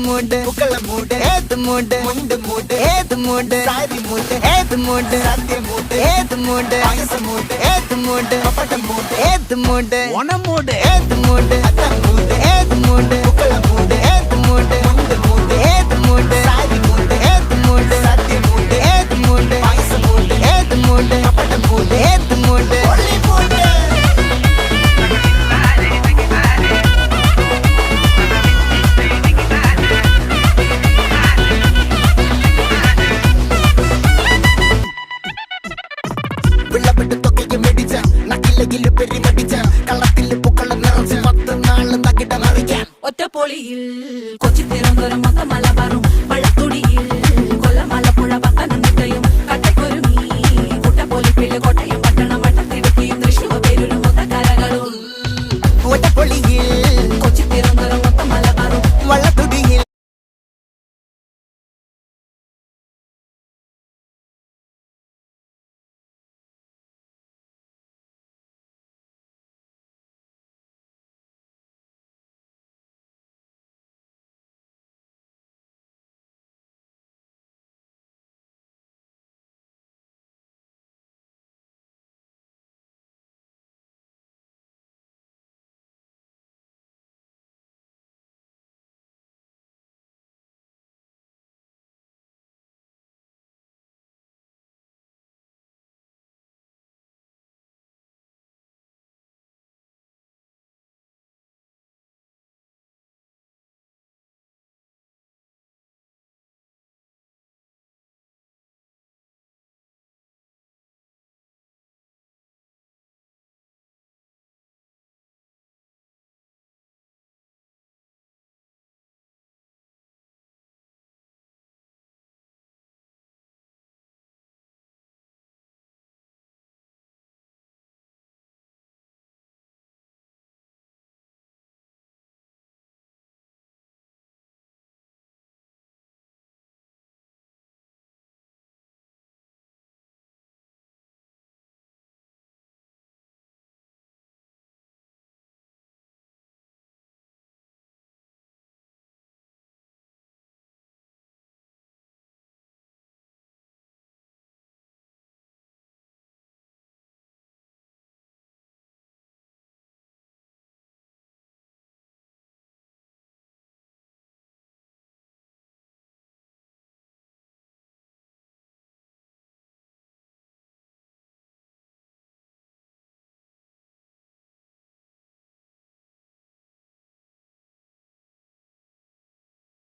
மூடு புக்கல மூடு ஏது மூடு முண்டு மூடு ஏது மூடு சாரி மூடு ஏது மூடு சத்திய மூடு ஏது மூடு பாயச மூடு ஏது மூடு பப்பட்ட மூடு ஏது மூடு ஒன மூடு ஏது மூடு அத்த மூடு ஏது மூடு புக்கல மூடு ஏது மூடு முண்டு மூடு ஏது மூடு சாரி மூடு ஏது மூடு சத்திய மூடு ஏது மூடு பாயச மூடு ஏது மூடு பப்பட்ட மூடு ஏது மூடு ஒளி மூடு വിളവിട്ട് തൊക്കയ്ക്ക് മെടിച്ച നക്കിലകില് പെരിമടിച്ച കള്ളത്തില് പൂക്കള നിറച്ച് 10 നാള് തകിട മറിക്കാൻ ഒറ്റപ്പൊളിയിൽ കൊച്ചി തിരുവനന്തപുരം മൊത്തം മലബാറും പഴക്കുടിയിൽ